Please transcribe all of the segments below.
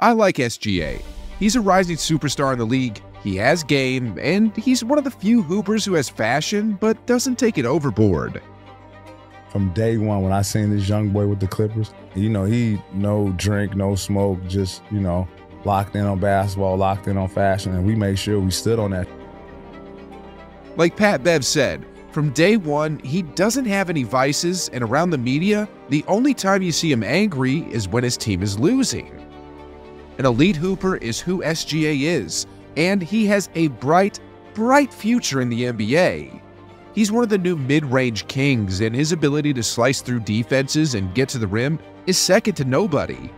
I like SGA. He's a rising superstar in the league, he has game, and he's one of the few hoopers who has fashion but doesn't take it overboard. From day one, when I seen this young boy with the Clippers, he no drink, no smoke, just, locked in on basketball, locked in on fashion, and we made sure we stood on that. Like Pat Bev said, from day one, he doesn't have any vices, and around the media, the only time you see him angry is when his team is losing. An elite hooper is who SGA is, and he has a bright, bright future in the NBA. He's one of the new mid-range kings, and his ability to slice through defenses and get to the rim is second to nobody.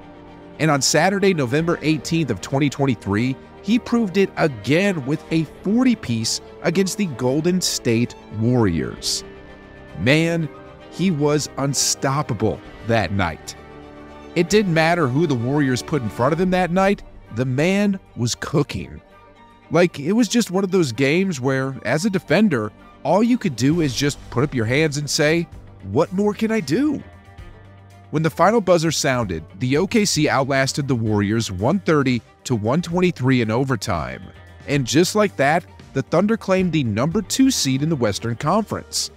And on Saturday, November 18th of 2023, he proved it again with a 40-piece against the Golden State Warriors. Man, he was unstoppable that night. It didn't matter who the Warriors put in front of him that night, the man was cooking. Like, it was just one of those games where, as a defender, all you could do is just put up your hands and say, "What more can I do?" When the final buzzer sounded, the OKC outlasted the Warriors 130-123 in overtime. And just like that, the Thunder claimed the number 2 seed in the Western Conference.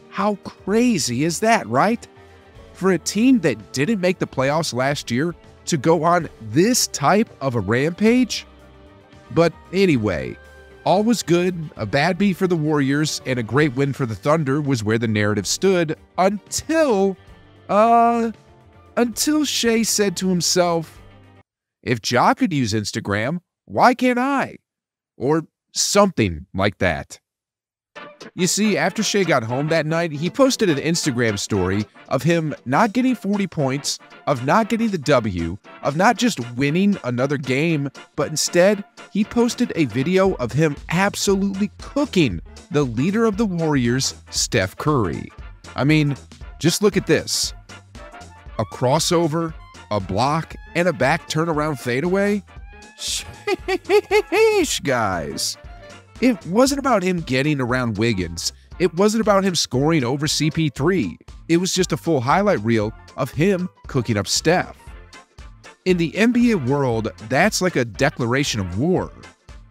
How crazy is that, right? For a team that didn't make the playoffs last year to go on this type of a rampage? But anyway, all was good, a bad beat for the Warriors, and a great win for the Thunder was where the narrative stood until Shea said to himself, "If Ja could use Instagram, why can't I?" Or something like that. You see, after Shea got home that night, he posted an Instagram story of him not getting 40 points, of not getting the W, of not just winning another game, but instead, he posted a video of him absolutely cooking the leader of the Warriors, Steph Curry. I mean, just look at this. A crossover, a block, and a back turnaround fadeaway? Sheesh, guys. It wasn't about him getting around Wiggins. It wasn't about him scoring over CP3. It was just a full highlight reel of him cooking up Steph. In the NBA world, that's like a declaration of war.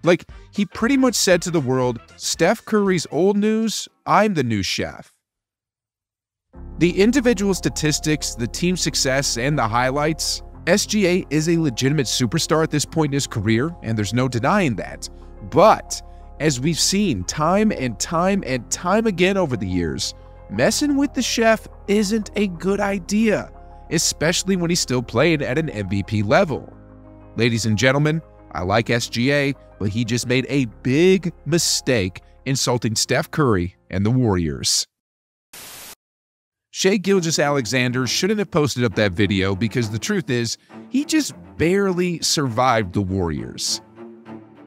Like, he pretty much said to the world, "Steph Curry's old news, I'm the new chef." The individual statistics, the team success, and the highlights, SGA is a legitimate superstar at this point in his career, and there's no denying that. But as we've seen time and time again over the years, messing with the chef isn't a good idea, especially when he's still playing at an MVP level. Ladies and gentlemen, I like SGA, but he just made a big mistake insulting Steph Curry and the Warriors. Shai Gilgeous-Alexander shouldn't have posted up that video because the truth is, he just barely survived the Warriors.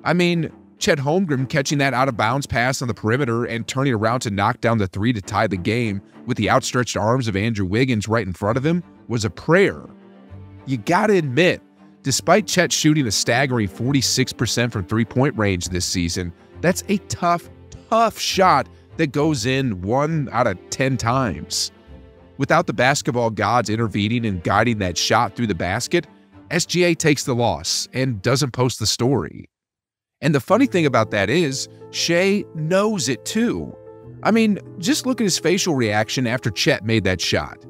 I mean, Chet Holmgren catching that out-of-bounds pass on the perimeter and turning around to knock down the 3 to tie the game with the outstretched arms of Andrew Wiggins right in front of him was a prayer. You gotta admit, despite Chet shooting a staggering 46% from three-point range this season, that's a tough shot that goes in 1 out of 10 times. Without the basketball gods intervening and guiding that shot through the basket, SGA takes the loss and doesn't post the story. And the funny thing about that is, Shai knows it too. I mean, just look at his facial reaction after Chet made that shot.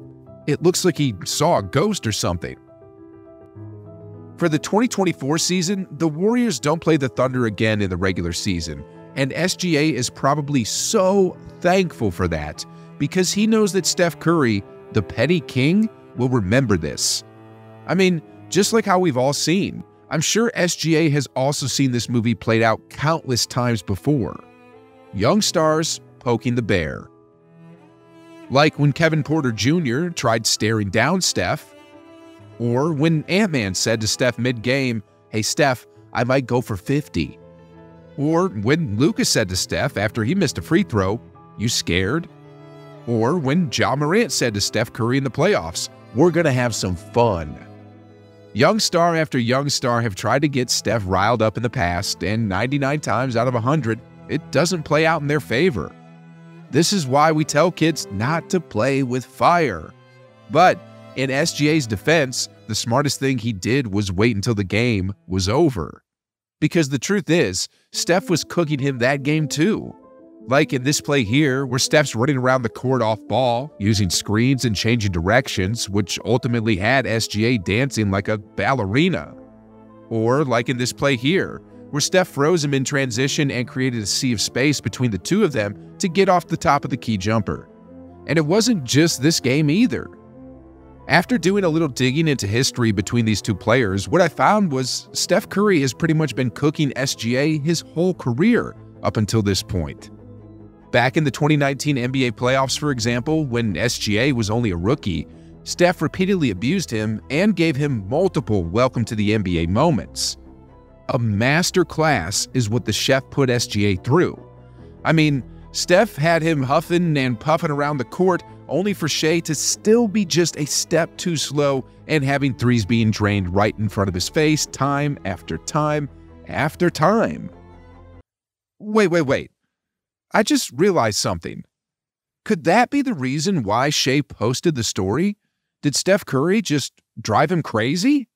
It looks like he saw a ghost or something. For the 2024 season, the Warriors don't play the Thunder again in the regular season, and SGA is probably so thankful for that because he knows that Steph Curry, the petty king, will remember this. I mean, just like how we've all seen, I'm sure SGA has also seen this movie played out countless times before. Young stars poking the bear. Like when Kevin Porter Jr. tried staring down Steph, or when Ant-Man said to Steph mid-game, "Hey Steph, I might go for 50. Or when Lucas said to Steph after he missed a free throw, "You scared?" Or when Ja Morant said to Steph Curry in the playoffs, "We're gonna have some fun." Young star after young star have tried to get Steph riled up in the past, and 99 times out of 100, it doesn't play out in their favor. This is why we tell kids not to play with fire. But in SGA's defense, the smartest thing he did was wait until the game was over. Because the truth is, Steph was cooking him that game too. Like in this play here, where Steph's running around the court off ball, using screens and changing directions, which ultimately had SGA dancing like a ballerina. Or like in this play here, where Steph froze him in transition and created a sea of space between the two of them to get off the top of the key jumper. And it wasn't just this game either. After doing a little digging into history between these two players, what I found was Steph Curry has pretty much been cooking SGA his whole career up until this point. Back in the 2019 NBA playoffs, for example, when SGA was only a rookie, Steph repeatedly abused him and gave him multiple welcome to the NBA moments. A masterclass is what the chef put SGA through. I mean, Steph had him huffing and puffing around the court only for Shai to still be just a step too slow and having threes being drained right in front of his face time after time after time. Wait. I just realized something. Could that be the reason why Shai posted the story? Did Steph Curry just drive him crazy?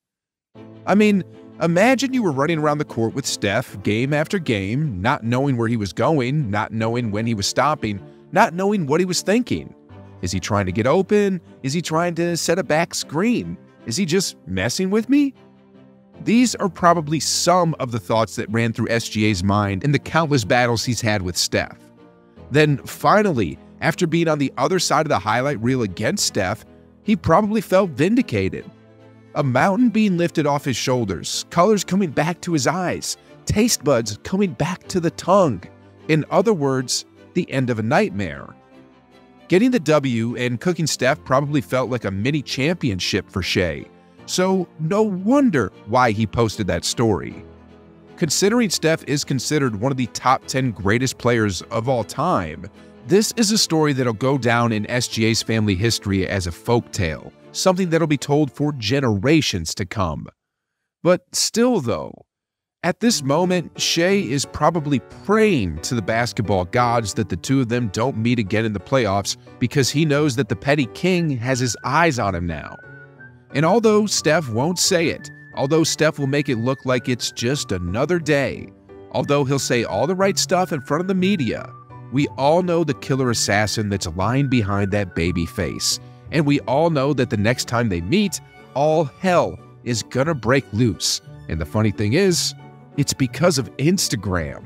I mean, imagine you were running around the court with Steph game after game, not knowing where he was going, not knowing when he was stopping, not knowing what he was thinking. Is he trying to get open? Is he trying to set a back screen? Is he just messing with me? These are probably some of the thoughts that ran through SGA's mind in the countless battles he's had with Steph. Then finally, after being on the other side of the highlight reel against Steph, he probably felt vindicated. A mountain being lifted off his shoulders, colors coming back to his eyes, taste buds coming back to the tongue. In other words, the end of a nightmare. Getting the W and cooking Steph probably felt like a mini championship for Shai. So no wonder why he posted that story. Considering Steph is considered one of the top 10 greatest players of all time, this is a story that'll go down in SGA's family history as a folktale, something that'll be told for generations to come. But still though, at this moment, Shai is probably praying to the basketball gods that the two of them don't meet again in the playoffs because he knows that the petty king has his eyes on him now. And although Steph won't say it, although Steph will make it look like it's just another day, although he'll say all the right stuff in front of the media, we all know the killer assassin that's lying behind that baby face. And we all know that the next time they meet, all hell is gonna break loose. And the funny thing is, it's because of Instagram.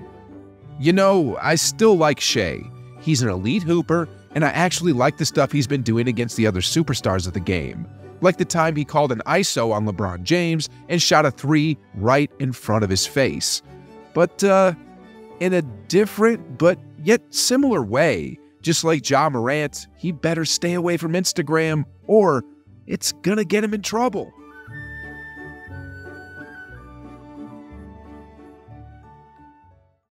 You know, I still like Shai. He's an elite hooper, and I actually like the stuff he's been doing against the other superstars of the game. Like the time he called an ISO on LeBron James and shot a three right in front of his face. But in a different but yet similar way, just like Ja Morant, he better stay away from Instagram or it's gonna get him in trouble.